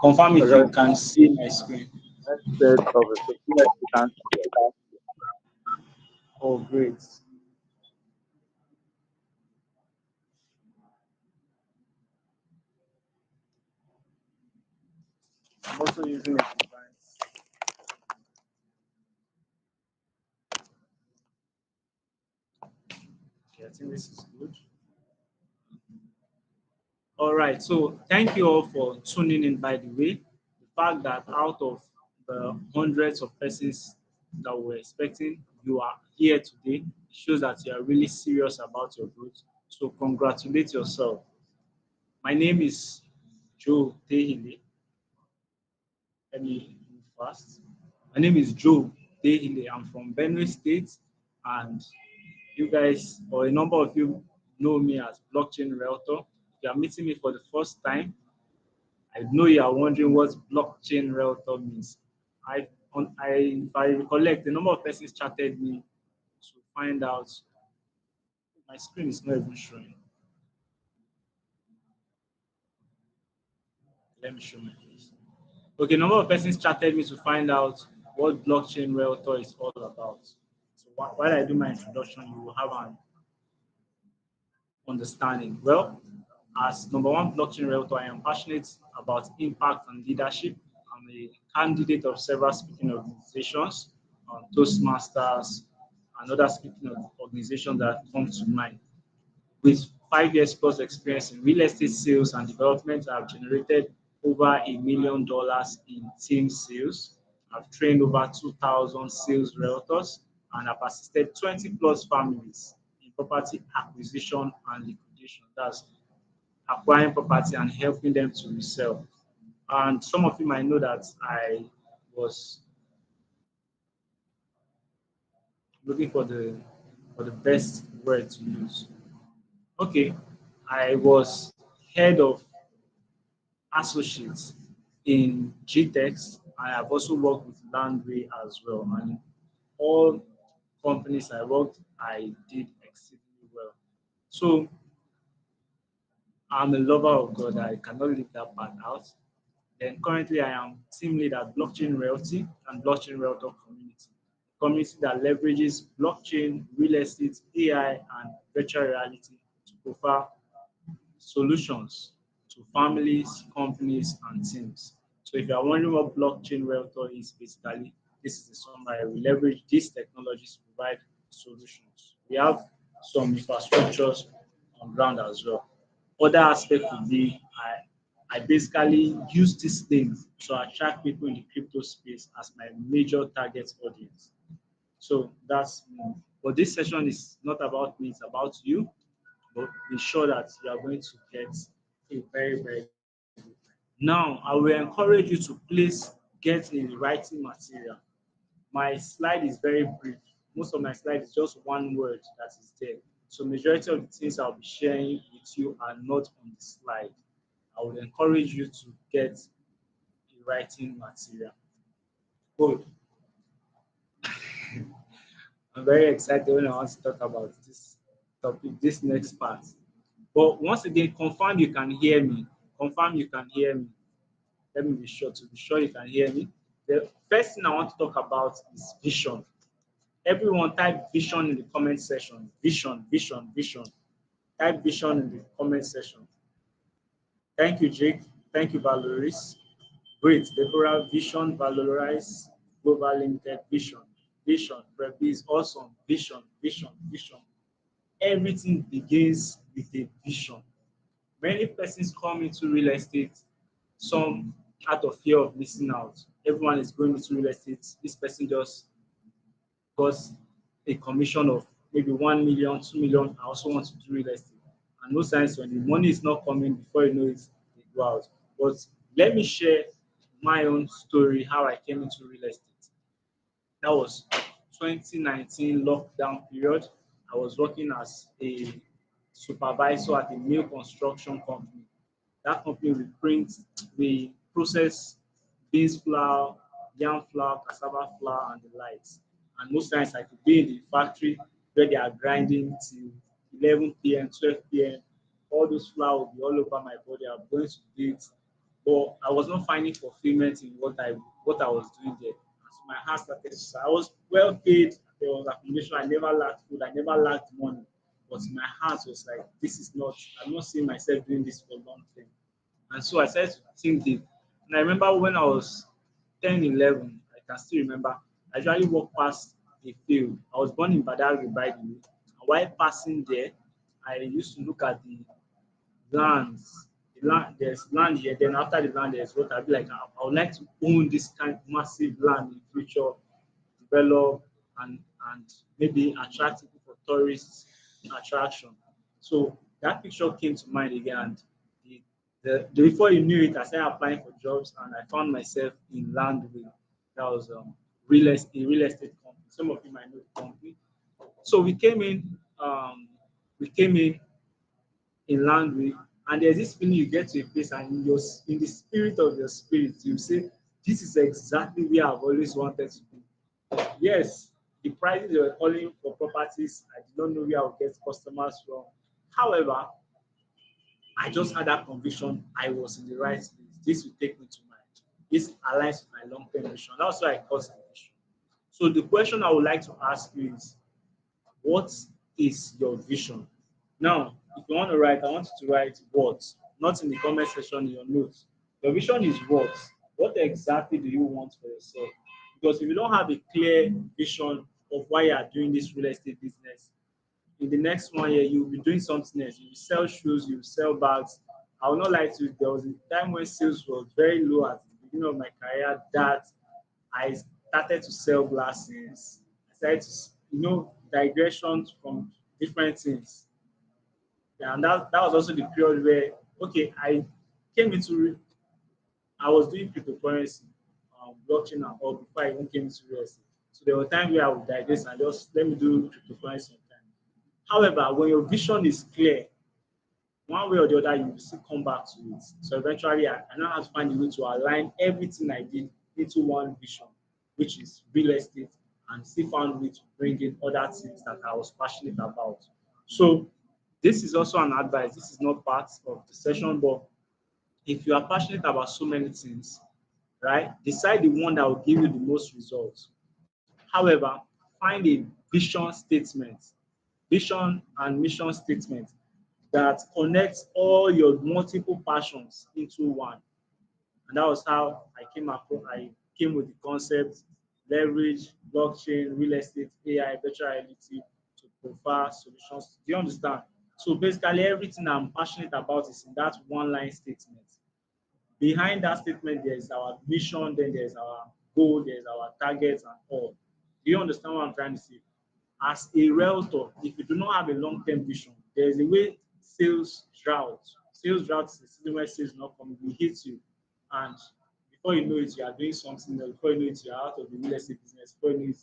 Confirm if you Alright, can see my screen. set of a yes, you can see it. Oh, great. I'm also using a device. Okay, I think this is good. All right. So thank you all for tuning in. By the way, the fact that out of the hundreds of persons that we're expecting, you are here today shows that you are really serious about your growth. So congratulate yourself. My name is Joe Tehile. Let me move fast. My name is Joe Tehile. I'm from Benue State, and you guys, or a number of you, know me as Blockchain Realtor. If you are meeting me for the first time, I know you are wondering what blockchain realtor means. If I recollect, the number of persons chatted me to find out. My screen is not even showing. Let me show my face. Okay, number of persons chatted me to find out what blockchain realtor is all about. So while I do my introduction, you will have an understanding. Well, as number one blockchain realtor, I am passionate about impact and leadership. I'm a candidate of several speaking organizations, Toastmasters, and other speaking organizations that come to mind. With 5 years plus experience in real estate sales and development, I've generated over $1 million in team sales. I've trained over 2,000 sales realtors, and I've assisted 20 plus families in property acquisition and liquidation. That's acquiring property and helping them to resell. And some of you might know that I was looking for the best word to use. Okay, I was head of associates in GTEX, and I've also worked with Landway as well. And all companies I worked, I did exceedingly well. So I'm a lover of God. I cannot leave that part out. Then currently I am team lead at Blockchain Realty and Blockchain Realtor Community, a community that leverages blockchain, real estate, AI, and virtual reality to provide solutions to families, companies, and teams. So if you are wondering what blockchain realtor is, basically, this is the summary. We leverage these technologies to provide solutions. We have some infrastructures on ground as well. Other aspect would be I basically use these things to attract people in the crypto space as my major target audience. So that's me. But this session is not about me, it's about you. But be sure that you are going to get a very, very good. Now, I will encourage you to please get a writing material. My slide is very brief. Most of my slide is just one word that is there. So majority of the things I'll be sharing with you are not on the slide. I would encourage you to get a writing material. Good. I'm very excited when I want to talk about this topic, this next part. But once again, confirm you can hear me. Confirm you can hear me. Let me be sure to be sure you can hear me. The first thing I want to talk about is vision. Everyone type vision in the comment section. Vision, vision, vision. Type vision in the comment section. Thank you, Jake. Thank you, Valoris. Great. Deborah, vision, valorize, global limited, vision. Vision. Prebi is awesome. Vision, vision, vision. Everything begins with a vision. Many persons come into real estate, some out of fear of missing out. Everyone is going into real estate. This person just got a commission of maybe 1 million, 2 million. I also want to do real estate. And no signs when the money is not coming before you know it, they go out. But let me share my own story how I came into real estate. That was 2019 lockdown period. I was working as a supervisor at a new construction company. That company we process beans flour, yam flour, cassava flour, and the likes. And most times I could be in the factory where they are grinding till 11 p.m., 12 p.m. All those flour will be all over my body. I'm going to do it but I was not finding fulfillment in what I was doing there. And so my heart started to I was well paid. There was accommodation. I never lacked food. I never lacked money. But my heart was like, this is not. I'm not seeing myself doing this for long term. And so I started to think deep. And I remember when I was 10, 11, I can still remember, I usually walk past a field. I was born in Badagry, by the way. And while passing there, I used to look at the lands. There's land here. Then after the land, there's what I'd be like. I would like to own this kind of massive land in future, develop and maybe attract people for tourist attraction. So that picture came to mind again. And before you knew it, I started applying for jobs, and I found myself in Landway. That was a real estate company. Some of you might know the company. So we came in. We came in Landry, and there's this feeling you get to a place, and in the spirit of your spirit, you say, "This is exactly where I've always wanted to be." Yes, the prices they were calling for properties, I did not know where I would get customers from. However, I just had that conviction I was in the right place. This will take me to my, this aligns with my long-term vision. That's why I call it vision. So the question I would like to ask you is, what is your vision? Now, if you want to write, I want you to write what, not in the comment section in your notes. Your vision is what? What exactly do you want for yourself? Because if you don't have a clear vision of why you are doing this real estate business, in the next 1 year you'll be doing something else. You will sell shoes, you will sell bags. I will not lie to you, there was a time when sales was very low at the beginning of my career that I started to sell glasses. I started to, digressions from different things. Yeah, and that was also the period where, okay, came into, I was doing cryptocurrency, blockchain and all before I even came into real estate. So there were times where I would digress and just let me do cryptocurrency sometime. However, when your vision is clear, one way or the other, you will still come back to it. So eventually, I now have to find a way to align everything I did into one vision, which is real estate, and still found a way to bring in other things that I was passionate about. So this is also an advice. This is not part of the session, but if you are passionate about so many things, right, decide the one that will give you the most results. However, find a vision and mission statement that connects all your multiple passions into one. And that was how I came with the concept, leverage, blockchain, real estate, AI, virtual reality to provide solutions. Do you understand? So basically everything I'm passionate about is in that one line statement. Behind that statement, there's our mission, then there's our goal, there's our targets and all. Do you understand what I'm trying to say? As a realtor, if you do not have a long-term vision, there's a way sales drought. Sales drought is a season where sales not coming, will hit you. And before you know it, you are doing something else. Before you know it, you are out of the real estate business. Before you know it,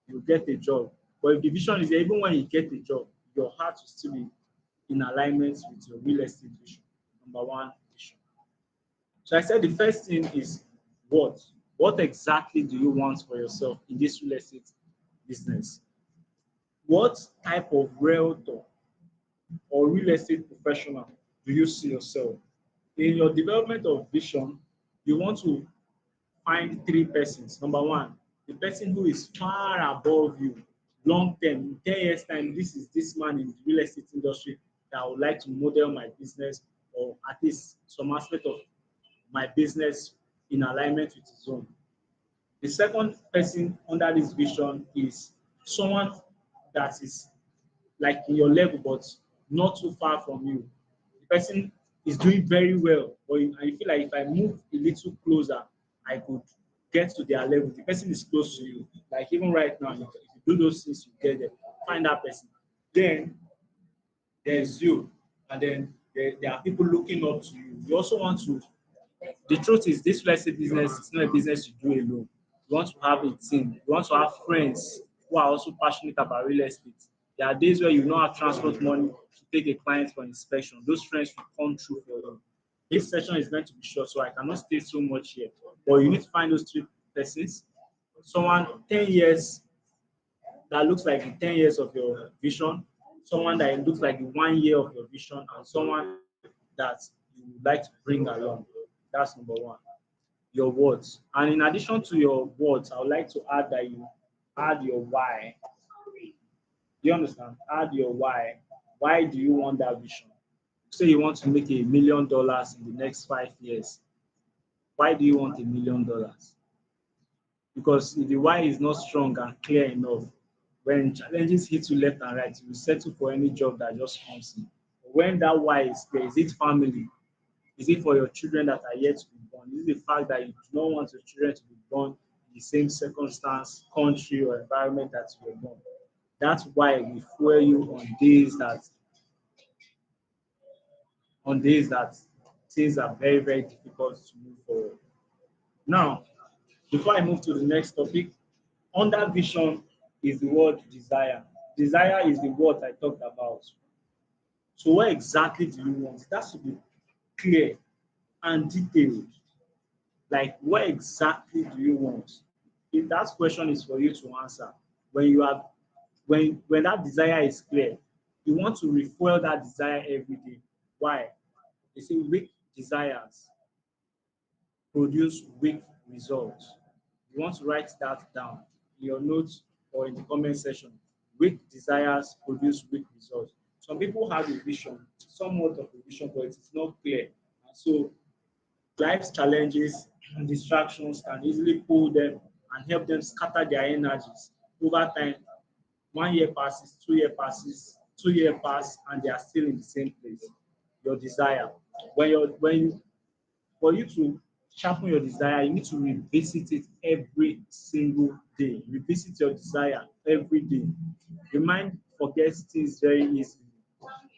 you get a job. But if the vision is there, even when you get a job, your heart will still be in alignment with your real estate vision. Number one vision. So I said the first thing is what? What exactly do you want for yourself in this real estate business? What type of realtor or real estate professional do you see yourself? In your development of vision, you want to find three persons. Number one, the person who is far above you, long term, in 10 years' time, this is this man in the real estate industry that I would like to model my business, or at least some aspect of my business in alignment with his own. The second person under this vision is someone that is like in your level, but not too far from you. The person is doing very well, but you feel like if I move a little closer, I could get to their level. The person is close to you. Like even right now, if you do those things, you get there. Find that person. Then there's you, and then there are people looking up to you. You also want to, the truth is, this real estate business is not a business you do alone. You want to have a team. You want to have friends who are also passionate about real estate. There are days where you don't have transport money to take a client for inspection. Those friends will come through for you. This session is going to be short, so I cannot stay so much here. But you need to find those three persons. Someone 10 years that looks like the 10 years of your vision, someone that looks like the 1 year of your vision, and someone that you would like to bring along. That's number one. Your words. And in addition to your words, I would like to add that you add your why. Do you understand? Add your why. Why do you want that vision? Say you want to make $1 million in the next 5 years. Why do you want $1 million? Because if the why is not strong and clear enough, when challenges hit you left and right, you will settle for any job that just comes in. But when that why is clear, is it family? Is it for your children that are yet to be born? Is it the fact that you do not want your children to be born in the same circumstance, country, or environment that you were born? That's why we fuel you on days that things are very, very difficult to move forward. Now, before I move to the next topic, under vision is the word desire. Desire is the word I talked about. So what exactly do you want? It has to be clear and detailed. Like, what exactly do you want? If that question is for you to answer, when you have when that desire is clear, you want to refuel that desire every day. Why? They say weak desires produce weak results. You want to write that down in your notes or in the comment section. Weak desires produce weak results. Some people have a vision, somewhat of a vision, but it is not clear. And so life's challenges and distractions can easily pull them and help them scatter their energies. Over time, 1 year passes, 2 year passes, 2 year pass, and they are still in the same place. Your desire. For you to sharpen your desire, you need to revisit it every single day. Revisit your desire every day. Your mind forgets things very easily.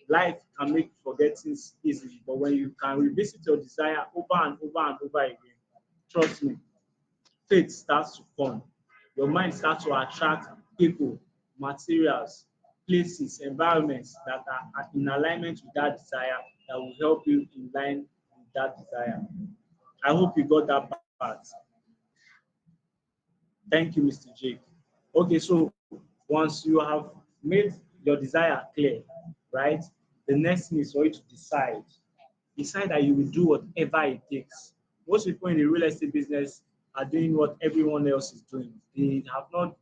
Life can make you forget things easily, but when you can revisit your desire over and over and over again, trust me, faith starts to come. Your mind starts to attract people, materials, places, environments that are in alignment with that desire that will help you in line with that desire. I hope you got that part. Thank you, Mr. Jake. Okay, so once you have made your desire clear, right? The next thing is for you to decide. Decide that you will do whatever it takes. Most people in the real estate business are doing what everyone else is doing. They have not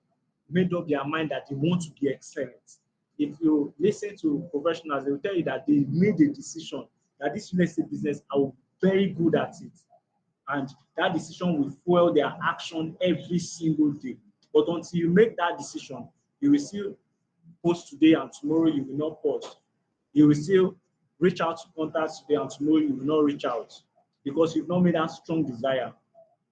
made up their mind that they want to be excellent. If you listen to professionals, they will tell you that they made a decision that this real estate business, I will be very good at it. And that decision will fuel their action every single day. But until you make that decision, you will still post today and tomorrow you will not post. You will still reach out to contacts today and tomorrow you will not reach out because you've not made that strong desire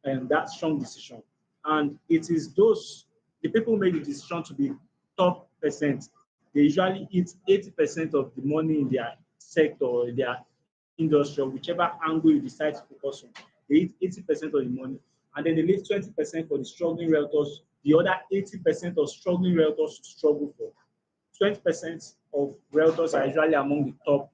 and that strong decision. And it is the people who make the decision to be top percent, they usually eat 80% of the money in their sector or their industry, or whichever angle you decide to focus on. They eat 80% of the money, and then they leave 20% for the struggling realtors, the other 80% of struggling realtors to struggle for. 20% of realtors are usually among the top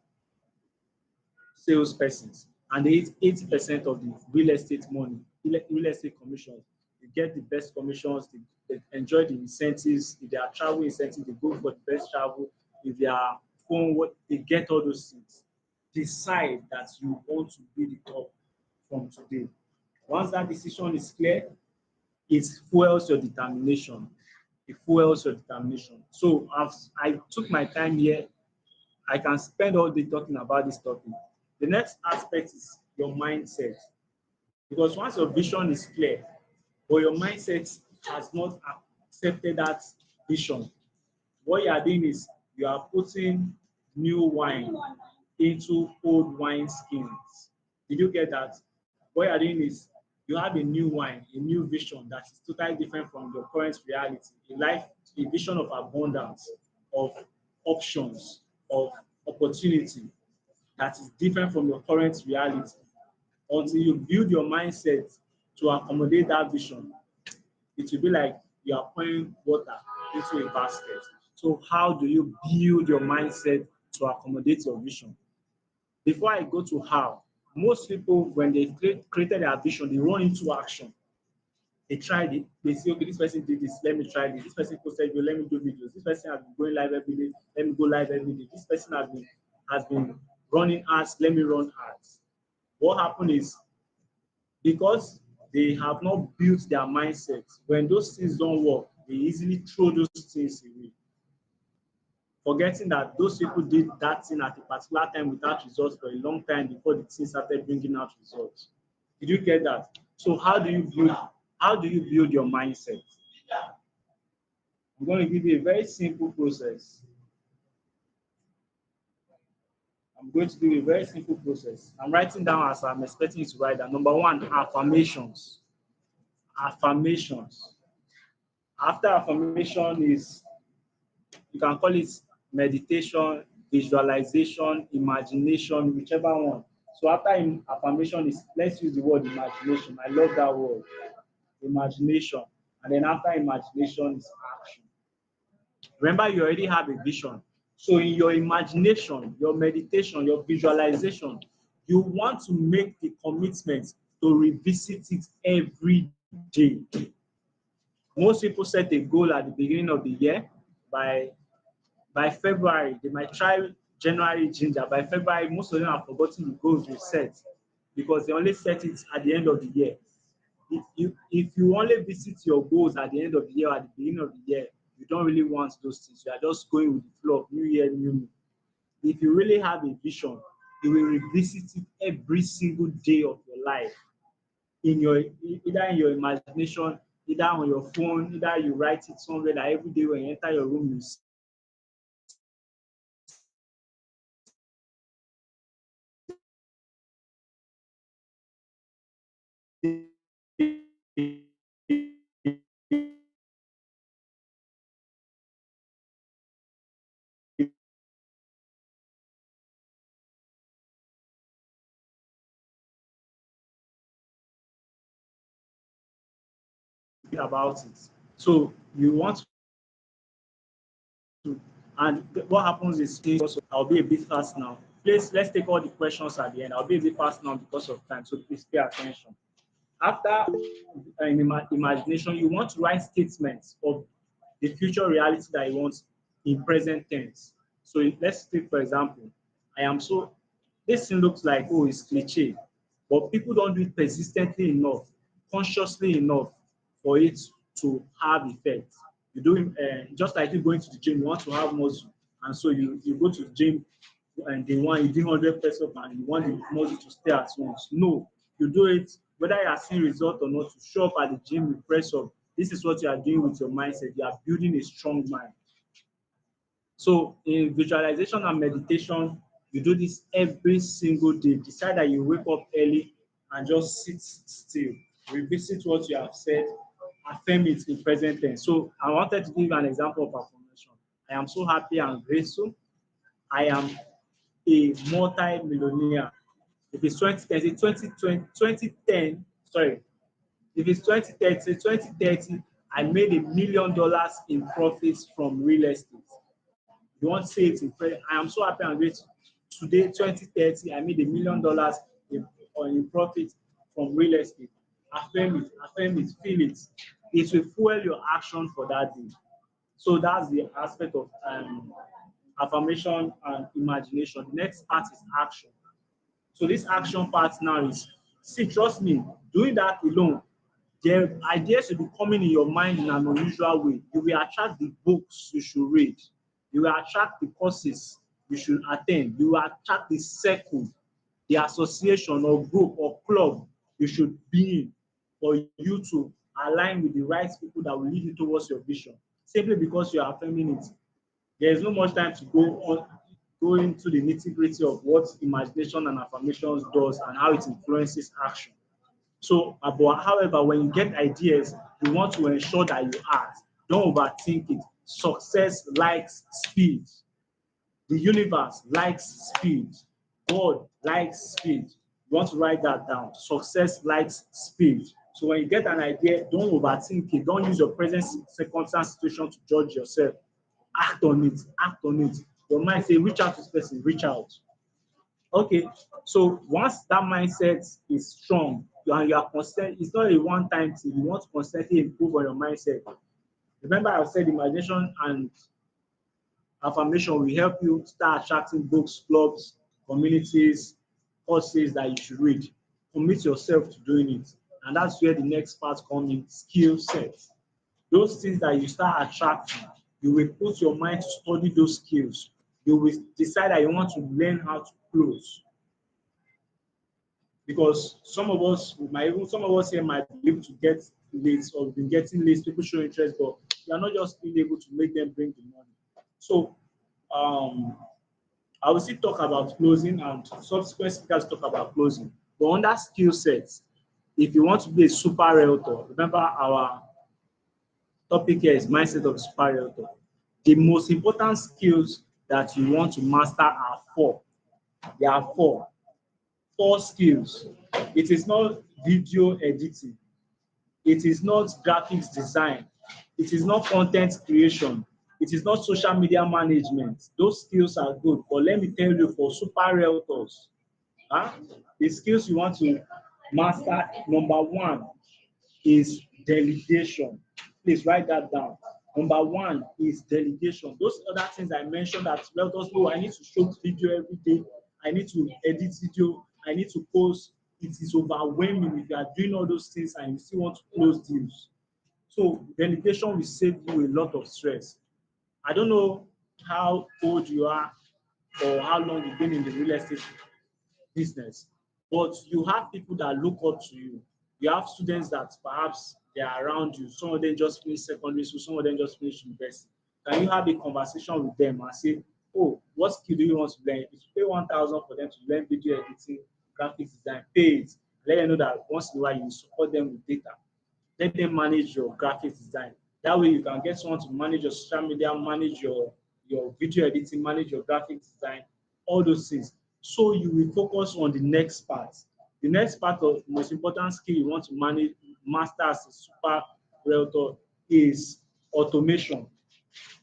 salespersons, and they eat 80% of the real estate money, real estate commissions. They get the best commissions, they enjoy the incentives. If they are travel incentives, they go for the best travel. If they are phone, they get all those things. Decide that you want to be the top from today. Once that decision is clear, it fuels your determination. It fuels your determination. So I took my time here. I can spend all day talking about this topic. The next aspect is your mindset. Because once your vision is clear, but your mindset has not accepted that vision, what you are doing is you are putting new wine into old wine skins. Did you get that? What you are doing is you have a new wine, a new vision that is totally different from your current reality. A life, a vision of abundance, of options, of opportunity that is different from your current reality. Until you build your mindset to accommodate that vision, it will be like you are pouring water into a basket. So how do you build your mindset to accommodate your vision? Before I go to how, most people, when they created their vision, they run into action. They tried it. They say, okay, this person did this. Let me try this. This person posted video. Let me do videos. This person has been going live every day. Let me go live every day. This person has been running ads. Let me run ads. What happened is because they have not built their mindset. When those things don't work, they easily throw those things away, forgetting that those people did that thing at a particular time without results for a long time before the thing started bringing out results. Did you get that? So how do you build your mindset? I'm going to give you a very simple process. I'm going to give you a very simple process. I'm writing down as I'm expecting you to write down. Number one, affirmations. Affirmations. After affirmation is, you can call it meditation, visualization, imagination, whichever one. So after affirmation is, let's use the word imagination. I love that word, imagination. And then after imagination is action. Remember, you already have a vision. So in your imagination, your meditation, your visualization, you want to make the commitment to revisit it every day. Most people set a goal at the beginning of the year. By February, they might try January ginger. By February, most of them have forgotten the goals they set because they only set it at the end of the year. If you only visit your goals at the end of the year or at the beginning of the year, you don't really want those things. You are just going with the flow of new year, new me. If you really have a vision, you will revisit it every single day of your life. Either in your imagination, either on your phone, either you write it somewhere that every day when you enter your room, you about it. So you want to, and what happens is, I'll be a bit fast now. Please, let's take all the questions at the end. I'll be a bit fast now because of time, so please pay attention. After imagination, you want to write statements of the future reality that you want in present tense. So let's take, for example, I am so, this thing looks like, oh, it's cliche, but people don't do it persistently enough, consciously enough for it to have effect. You do it, just like you going to the gym, you want to have muscle, and so you go to the gym and they want you do 100 press up and you want the muscle to stay at once. No, you do it whether you are seeing result or not. To show up at the gym, you press up. This is what you are doing with your mindset. You are building a strong mind. So in visualization and meditation, you do this every single day. Decide that you wake up early and just sit still. Revisit what you have said, affirm it in present tense. So I wanted to give an example of affirmation. I am so happy and grateful. I am a multi-millionaire. If it's 2010, 2010, sorry, if it's 2030, I made $1 million in profits from real estate. You want to say it in prayer. I am so happy and grateful. Today, 2030, I made $1 million in profit from real estate. Affirm it, feel it. It will fuel your action for that day. So that's the aspect of affirmation and imagination. The next part is action. So this action part now is, see, trust me, doing that alone, the ideas will be coming in your mind in an unusual way. You will attract the books you should read. You will attract the courses you should attend. You will attract the circle, the association or group or club you should be in for you to align with the right people that will lead you towards your vision. Simply because you are affirming it. There is no much time to go into the nitty-gritty of what imagination and affirmations does and how it influences action. So, but however, when you get ideas, you want to ensure that you act. Don't overthink it. Success likes speed. The universe likes speed. God likes speed. You want to write that down. Success likes speed. So when you get an idea, don't overthink it. Don't use your present circumstance situation to judge yourself. Act on it. Act on it. Your mind say, reach out to this person, reach out. Okay, so once that mindset is strong and you are constant, it's not a one-time thing. You want to constantly improve on your mindset. Remember, I said imagination and affirmation will help you start attracting books, clubs, communities, courses that you should read. commit yourself to doing it. And that's where the next part comes in, skill sets. Those things that you start attracting, you will put your mind to study those skills. You will decide that you want to learn how to close. Because some of us here might be able to get leads or been getting leads, people show interest, but you are not just being able to make them bring the money. So um, I will still talk about closing and subsequent speakers talk about closing. But under skill sets, if you want to be a super realtor, remember our topic here is mindset of super realtor. The most important skills that you want to master are four. There are four skills. It is not video editing. It is not graphics design. It is not content creation. It is not social media management. Those skills are good. But let me tell you, for super realtors, huh, the skills you want to master, number one is delegation. Please write that down. Number one is delegation. Those other things I mentioned that realtors know, I need to shoot video every day. I need to edit video. I need to post. It is overwhelming if you are doing all those things and you still want to close deals. So delegation will save you a lot of stress. I don't know how old you are or how long you've been in the real estate business, but you have people that look up to you. You have students that perhaps they are around you. Some of them just finished secondary school, some of them just finished university. Can you have a conversation with them and say, oh, what skill do you want to learn? If you pay 1,000 for them to learn video editing, graphics design, pay it. Let them know that once in a while you support them with data. Let them manage your graphics design. That way you can get someone to manage your social media, manage your video editing, manage your graphics design, all those things. So you will focus on the next part. The next part of the most important skill you want to manage, master as a super realtor is automation.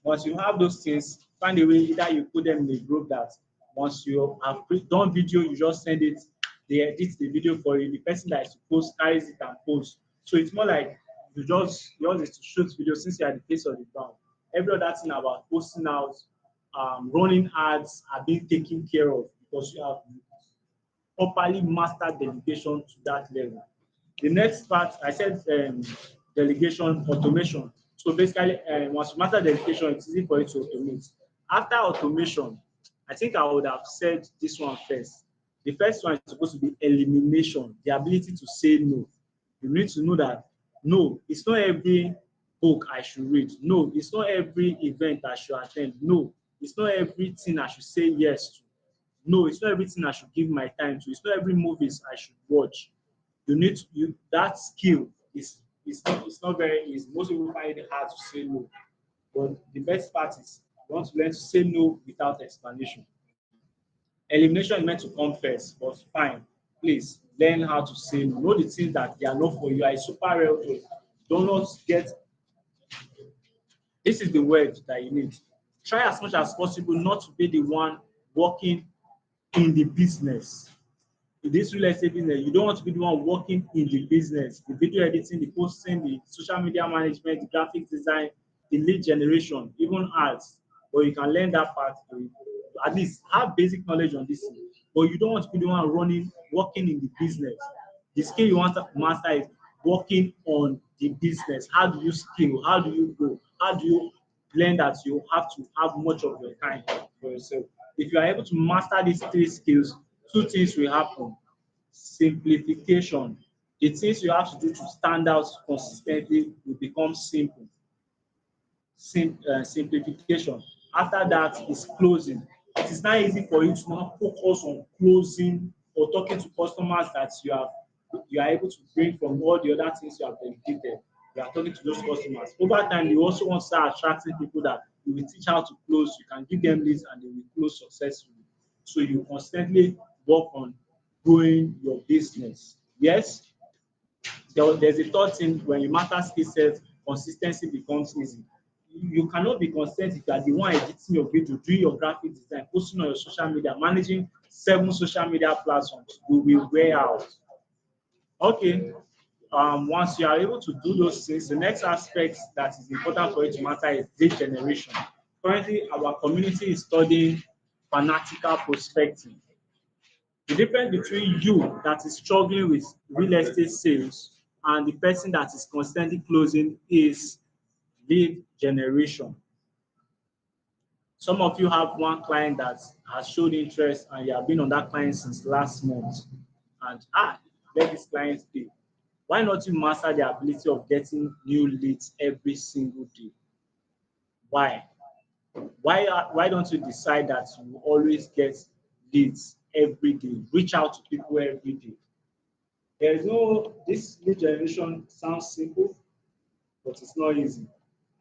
Once you have those things, find a way, either you put them in a group that once you have done video, you just send it, they edit the video for you. The person that is supposed carries it and posts. So it's more like yours is to shoot video since you're at the face of the ground. Every other thing about posting out, running ads are being taken care of because you have properly mastered delegation to that level. The next part, I said delegation, automation. So basically, once you master delegation, it's easy for you to automate. After automation, I think I would have said this one first. The first one is supposed to be elimination, the ability to say no. You need to know that no, it's not every book I should read. No, it's not every event I should attend. No, it's not everything I should say yes to. No, it's not everything I should give my time to. It's not every movies I should watch. You need to, that skill is not very easy. Most people find it hard to say no. But the best part is you want to learn to say no without explanation. Elimination is meant to come first, but fine. Please learn how to say no. Know the things that they are not for you. You are a super realtor. Do not get, this is the word that you need. Try as much as possible not to be the one working in the business. In this real estate business, you don't want to be the one working in the business, the video editing, the posting, the social media management, the graphics design, the lead generation, even ads. But you can learn that part to at least have basic knowledge on this. But you don't want to be the one working in the business. The skill you want to master is working on the business. How do you scale? How do you grow? How do you learn that you have to have much of your time for yourself? If you are able to master these three skills, two things will happen. Simplification. The things you have to do to stand out consistently will become simple. Simplification. After that is closing. It is not easy for you to now focus on closing or talking to customers that you are able to bring from all the other things you have dedicated. You are talking to those customers. Over time, you also want to start attracting people that you will teach how to close. You can give them leads and they will close successfully. So you constantly work on growing your business. Yes, there's a third thing: when you master skill set, consistency becomes easy. You cannot be consistent if you are the one editing your video, doing your graphic design, posting on your social media, managing 7 social media platforms. You will wear out. Okay. Once you are able to do those things, the next aspect that is important for you to master is lead generation. Currently, our community is studying fanatical prospecting. The difference between you that is struggling with real estate sales and the person that is constantly closing is lead generation. Some of you have one client that has showed interest and you have been on that client since last month. And let this client stay. Why not you master the ability of getting new leads every single day? Why? Why don't you decide that you always get leads every day? Reach out to people every day. There is no this lead generation sounds simple, but it's not easy.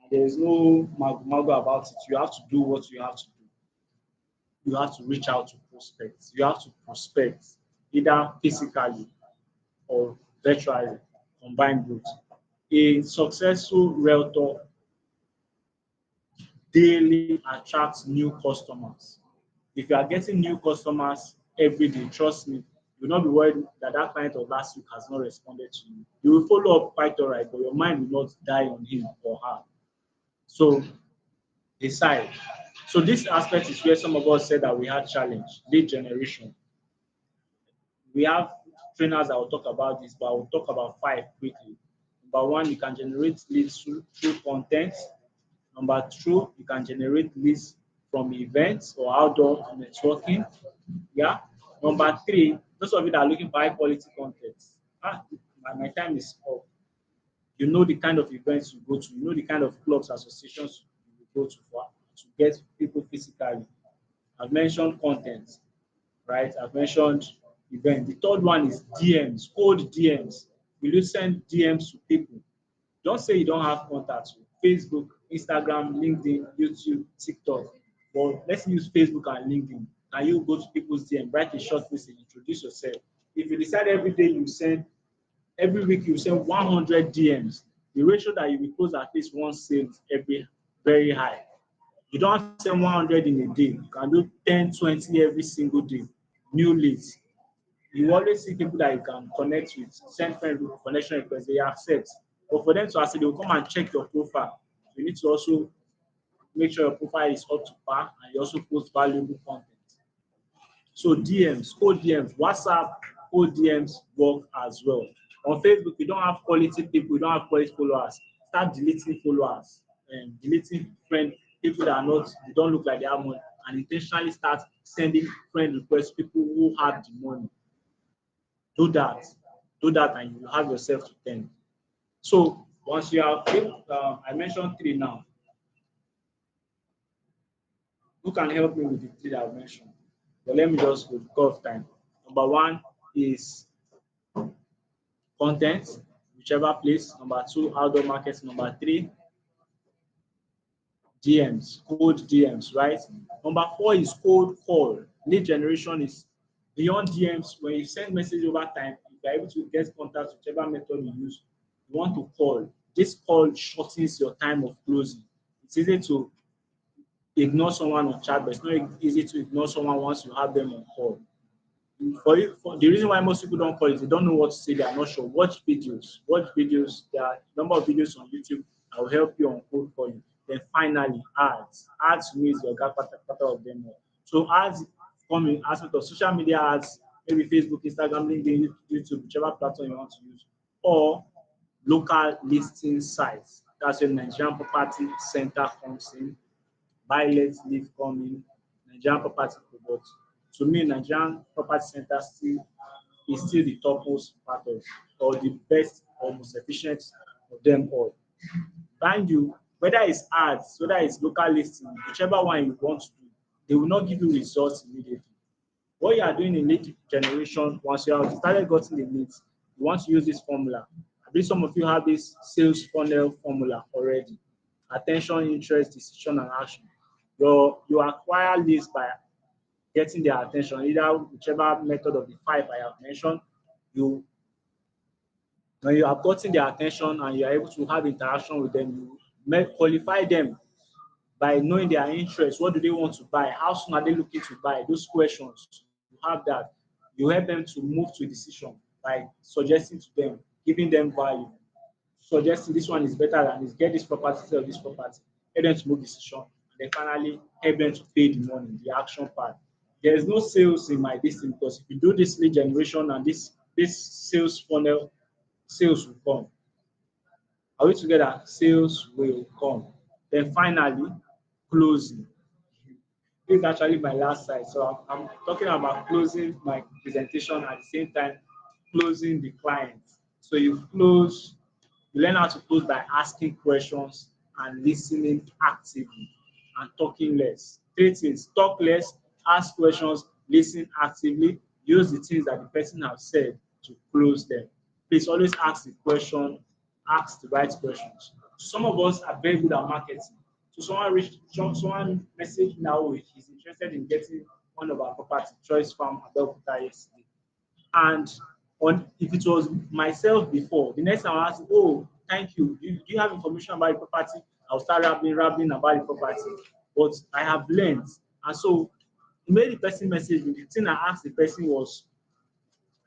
And there is no mago about it. You have to do what you have to do. You have to reach out to prospects. You have to prospect either physically or virtually, combined both. A successful realtor daily attracts new customers. If you are getting new customers every day, trust me, you'll not be worried that that client of last week has not responded to you. You will follow up quite all right, but your mind will not die on him or her. So decide. So this aspect is where some of us said that we had challenge, lead generation. We have trainers that will talk about this, but I will talk about five quickly. Number one, you can generate leads through content. Number two, you can generate leads from events or outdoor networking. Yeah. Number three, those of you that are looking for high quality content. My time is up. You know the kind of events you go to, you know the kind of clubs, associations you go to for to get people physically. I've mentioned content, right? I've mentioned event. The third one is DMs, cold DMs. Will you send DMs to people? Don't say you don't have contacts with Facebook, Instagram, LinkedIn, YouTube, TikTok. But let's use Facebook and LinkedIn. Can you go to people's DM, write a short message, introduce yourself? If you decide every week you send 100 DMs, the ratio that you will close at least one sale is very high. You don't have to send 100 in a day. You can do 10, 20 every single day. New leads. You always see people that you can connect with, send friend connection request, they accept. But for them to accept, they will come and check your profile. You need to also make sure your profile is up to par and you also post valuable content. So DMs, code DMs, WhatsApp, code DMs work as well. On Facebook, you don't have quality people, you don't have quality followers. Start deleting followers and deleting friend people that are not, they don't look like they have money, and intentionally start sending friend requests to people who have the money. Do that. Do that and you have yourself to thank. So once you have I mentioned three now. Who can help me with the three that I've mentioned? But let me just go because of time. Number one is content, whichever place. Number two, outdoor marketing. Number three, DMs, cold DMs, right? Number four is cold call. Lead generation is beyond DMs. When you send message over time, if you're able to get contact, whichever method you use, you want to call. This call shortens your time of closing. It's easy to ignore someone on chat, but it's not easy to ignore someone once you have them on call. For the reason why most people don't call is they don't know what to say, they are not sure. Watch videos. Watch videos. There are a number of videos on YouTube that will help you on code for you. Then finally, ads. Ads to me is your part of them all. So ads come in aspect of social media ads, maybe Facebook, Instagram, LinkedIn, YouTube, whichever platform you want to use, or local listing sites. That's where Nigerian Property Center comes in. Violet leaf coming, Nigerian property products. To me, Nigerian property center is still the topmost part of or the best or most efficient of them all. Mind you, whether it's ads, whether it's local listing, whichever one you want to do, they will not give you results immediately. What you are doing in lead generation, once you have started getting the leads, you want to use this formula. I believe some of you have this sales funnel formula already. Attention, interest, decision, and action. You acquire leads by getting their attention, either whichever method of the five I have mentioned. You when you have gotten their attention and you are able to have interaction with them, you may qualify them by knowing their interests. What do they want to buy? How soon are they looking to buy? Those questions, you have that. You help them to move to a decision by suggesting to them, giving them value, suggesting this one is better than this, get this property, sell this property, help them to make decision, and then finally help them to pay the money, the action part. there's no sales in my distance because if you do this lead generation and this sales funnel, sales will come. Are we together? Sales will come. Then finally, closing. This is actually my last slide. So I'm talking about closing my presentation at the same time closing the client. So you learn how to close by asking questions and listening actively and talking less. Three things: talk less, ask questions, listen actively, use the things that the person has said to close them. Please always ask the question, ask the right questions. Some of us are very good at marketing. So someone messaged now, he's interested in getting one of our property, Choice Farm, Abeokuta yesterday. And if it was myself before, the next time I'll ask, oh, thank you. Do you have information about the property? I'll start rapping about the property. But I have learned. And so it made the person message me. The thing I asked the person was,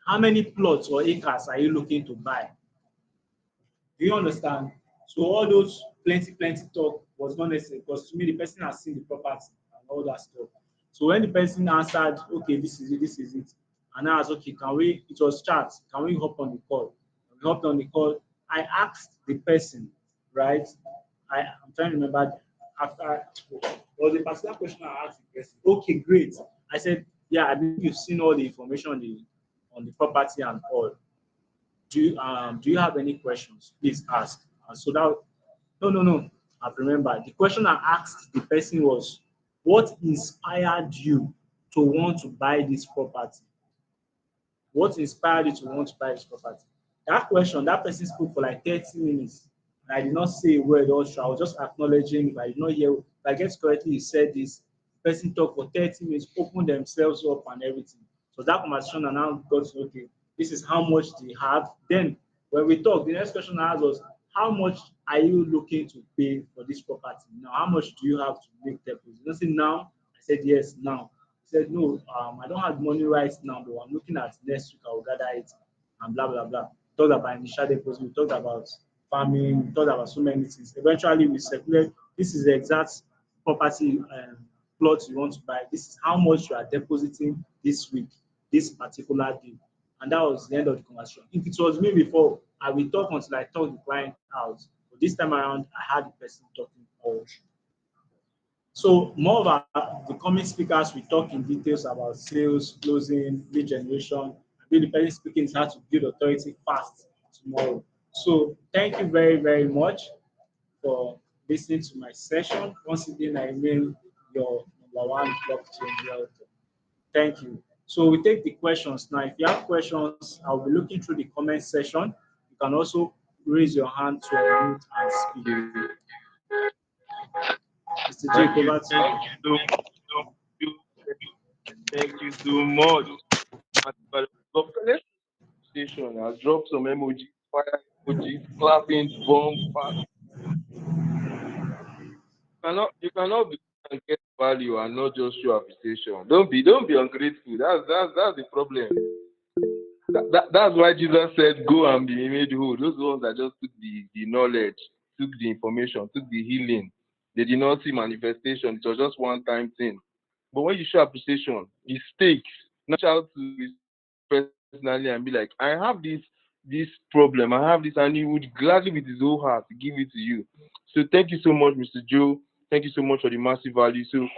how many plots or acres are you looking to buy? Do you understand? So all those plenty talk was not necessary because to me the person has seen the property and all that stuff. So when the person answered, okay, this is it, and I asked, okay, can we? It was chat. Can we hop on the call? We hopped on the call. I asked the person, right? I'm trying to remember after was a particular question I asked the person. Okay, great. I said, yeah, I believe you've seen all the information on the property and all. Do you have any questions? Please ask. And so that no. I've remembered. The question I asked the person was, what inspired you to want to buy this property? What inspired you to want to buy this property? That question, that person spoke for like 30 minutes. And I did not say a word also. I was just acknowledging. If I did not hear, if I get correctly, he said this. The person talked for 30 minutes, opened themselves up and everything. So that conversation and now got to, okay, this is how much they have. Then when we talk, the next question I asked was, how much are you looking to pay for this property? Now, how much do you have to make deposit? You say now? I said yes, now. He said, no, I don't have money right now, but I'm looking at next week, I will gather it and blah, blah, blah. We talked about initial deposit, we talked about farming, we talked about so many things. Eventually, we circulate, this is the exact property plot you want to buy. This is how much you are depositing this week, this particular day. And that was the end of the conversation. If it was me before, I will talk until I talk the client out. But this time around, I had the person talking all. So more of the coming speakers will talk in details about sales, closing, lead generation. I think the person speaking is how to build authority fast tomorrow. So thank you very much for listening to my session. Once again, I remain your number one blockchain realtor. Thank you. So we take the questions now. If you have questions, I'll be looking through the comment section. You can also raise your hand to unmute and speak. Mr. Jake, over to Thank you. you so thank you so much. Let's station. I'll drop some emojis, fire emojis, clapping, bomb, fast. You cannot be and get value and not just show appreciation. Don't be ungrateful. That's the problem. That's why Jesus said, "Go and be made whole." Those ones that just took the knowledge, took the information, took the healing. They did not see manifestation. It was just one time thing. But when you show appreciation, it stakes. Not out to personally and be like, "I have this problem. I have this," and he would gladly, with his whole heart, give it to you. So thank you so much, Mr. Joe. Thank you so much for the massive value. So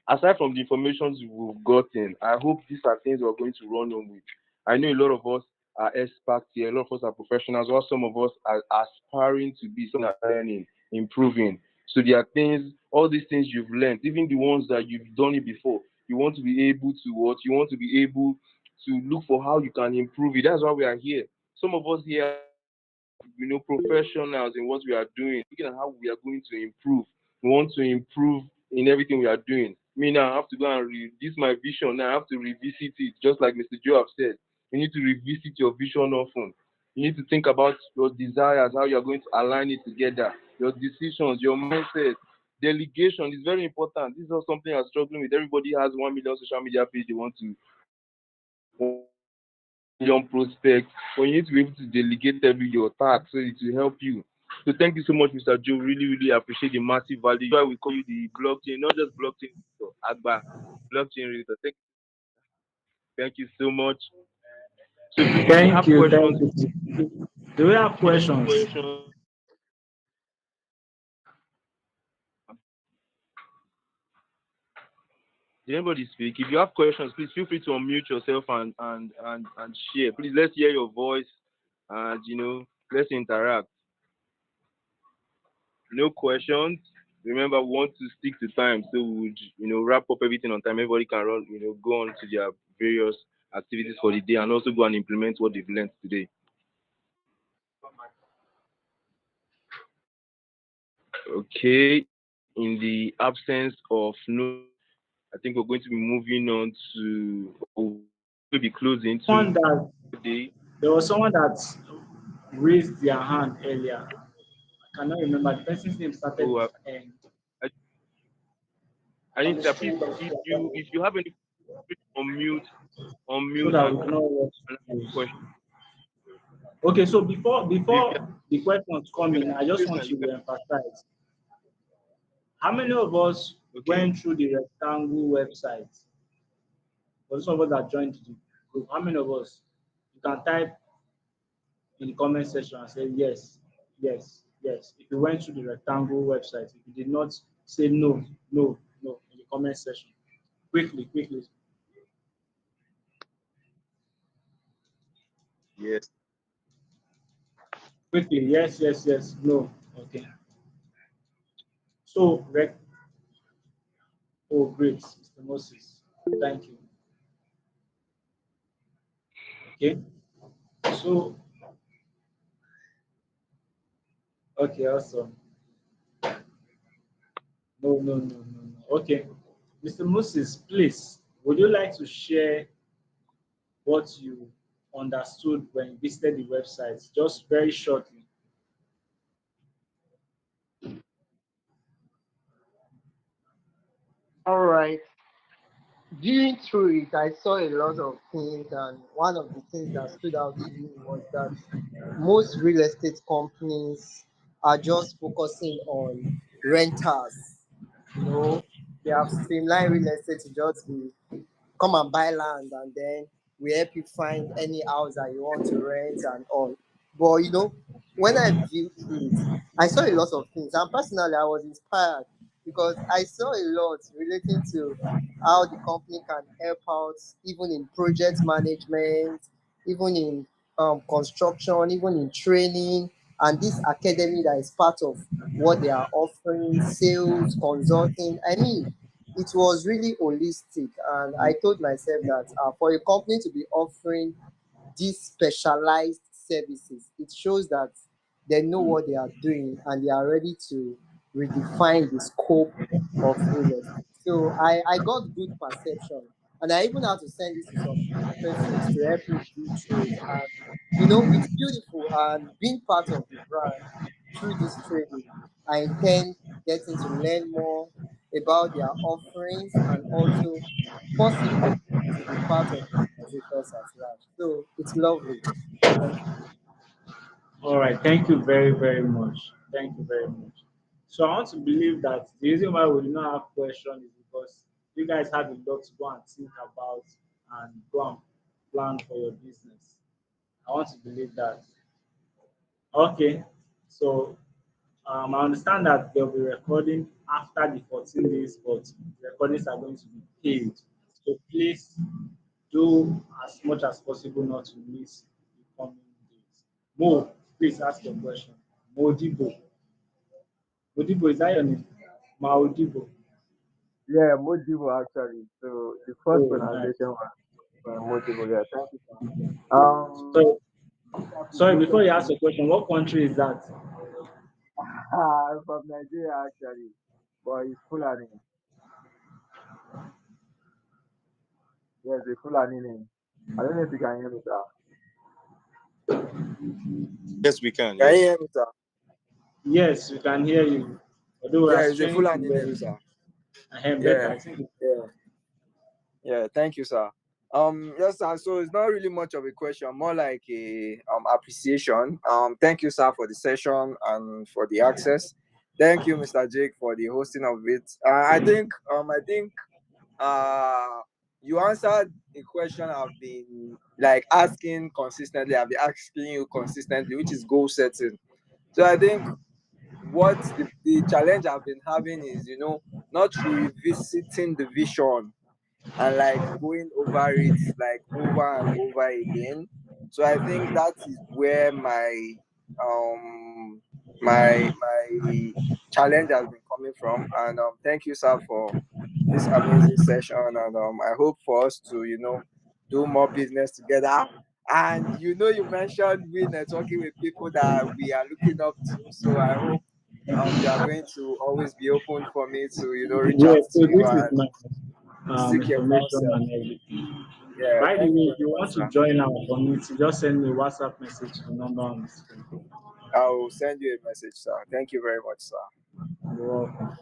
aside from the information we've gotten, I hope these are things we're going to run on with. I know a lot of us are experts here, a lot of us are professionals, while some of us are aspiring to be, some are learning, improving. So there are things, all these things you've learned, even the ones that you've done it before, you want to be able to what? You want to be able to look for how you can improve it. That's why we are here. Some of us here, professionals in what we are doing, looking at how we are going to improve. We want to improve in everything we are doing. Me now, I have to go and this my vision. Now I have to revisit it, just like Mr. Joe have said. You need to revisit your vision often. You need to think about your desires, how you are going to align it together, your decisions, your mindset. Delegation is very important. This is not something I'm struggling with. Everybody has 1 million social media page they want to young prospect, but you need to be able to delegate every your task so it will help you. So thank you so much, Mr. Joe. Really, really appreciate the massive value. That's why we call you the blockchain, not just blockchain, Agba, blockchain Realtor. Thank you so much. So please, if you Thank have you. questions, Thank you. Do we have questions? did anybody speak? If you have questions, please feel free to unmute yourself and share. Please, let's hear your voice and let's interact. No questions. Remember, we want to stick to time, so we would wrap up everything on time. Everybody can run, go on to their various activities for the day, and also go and implement what they've learned today. Okay. In the absence of no, I think we're going to be moving on to. We'll be closing One to that the. there was someone that raised their hand earlier. I cannot remember. The person's name started Oh, with N. I, Anita, please, if you have any, please So unmute that we and know what ask to use. question. Okay, so before If before the questions come in, I just want you to emphasize how many of us okay. went through the Rectangle website? For some of us that joined the group, how many of us? You can type in the comment section and say yes, yes, yes. If you went through the Rectangle website, if you did not, say no, no, no in the comment section. Quickly, quickly, Yes. quickly. Yes, yes, yes. No. Okay. So, oh, great, Mr. Moses. Thank you. Okay. So, okay, awesome. No, no, no, no, no. Okay. Mr. Moses, please, would you like to share what you understood when you visited the website? Just very shortly. All right. Going through it, I saw a lot of things, and one of the things that stood out to me was that most real estate companies are just focusing on renters. You know, they have streamlined real estate to just be come and buy land, and then we help you find any house that you want to rent and all. But when I viewed through it, I saw a lot of things, and personally I was inspired because I saw a lot relating to how the company can help out even in project management, even in construction, even in training, and this academy that is part of what they are offering, sales, consulting. I mean, it was really holistic, and I told myself that for a company to be offering these specialized services, it shows that they know what they are doing and they are ready to redefine the scope of real estate. So I got good perception, and I even had to send this to some persons to help me view through it. And it's beautiful, and being part of the brand through this training, I intend getting to learn more about their offerings and also possibly to be part of the organizers at large. So it's lovely. Thank you. All right. Thank you very, very much. Thank you very much. So I want to believe that the reason why we do not have questions is because you guys have a lot to go and think about and go and plan for your business. I want to believe that. Okay. So I understand that they'll be recording after the 14 days, but the recordings are going to be paid. So please do as much as possible not to miss the coming days. Mo, please ask your question. Modibo. Modibo, is that your name? Maudibo. Yeah, Mojibo actually. So the first Oh, nice. pronunciation was Mojibo. Yeah, thank you. So, Really sorry, appreciated before you ask the your question, what country is that? I'm from Nigeria actually, but it's Fulani. Yes, a Fulani name. I don't know if you can hear me, sir. Yes, we can. Can you Yes. hear me, sir? Yes, we can hear you. Although we are Yeah, it's a straining to Fulani hear name, you. sir. I hear better. Yeah, I think yeah, yeah. Thank you, sir. Yes, sir. So it's not really much of a question, more like a appreciation. Thank you, sir, for the session and for the access. Thank you, Mr. Jake, for the hosting of it. I think you answered a question I've been like asking consistently. I've been asking you consistently, which is goal setting. So I think what the challenge I've been having is, not revisiting the vision and like going over it like over and over again. So I think that is where um my challenge has been coming from. And thank you, sir, for this amazing session. And I hope for us to do more business together. And you mentioned we networking with people that we are looking up to. So I hope you are going to always be open for me to reach Yeah, out to so you this is and my seek your information counsel. and everything. Yeah, By the thank you way, if very you much, want to sir. join our community, just send me a WhatsApp message to the number on the screen. I will send you a message, sir. Thank you very much, sir. You're welcome.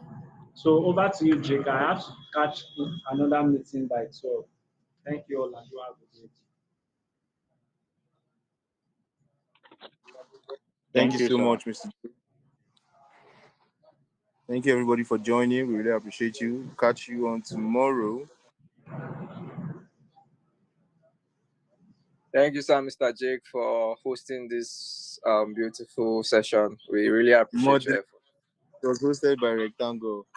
So over to you, Jake. I have to catch another meeting by 12. Thank you all, and you have a great day. Thank you Thank you, so sir. much, Mr. Thank you everybody for joining. We really appreciate you. Catch you on tomorrow. Thank you, sir, Mr. Jake, for hosting this beautiful session. We really appreciate Much your effort. it was hosted by Rectangle.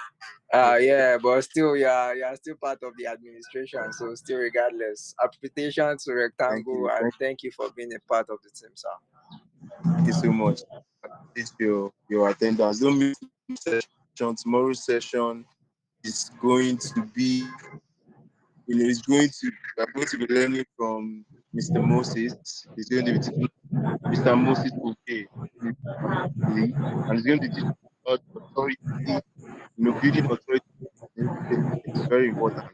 Yeah, but still, you're still part of the administration, so still, regardless, appreciation to Thank Rectangle, you. and thank you for being a part of the team, sir. Thank you so much. Appreciate your attendance. Don't miss tomorrow's session. Tomorrow's session is going to be, it's going to, we're going to be learning from Mr. Moses. He's going to be teaching Mr. Moses okay, and he's going to teach about authority, building authority. It's very important.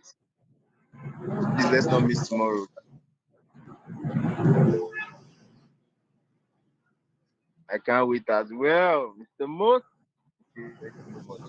Please let's not miss tomorrow. I can't wait as well. Mr. Moses, thank you so much.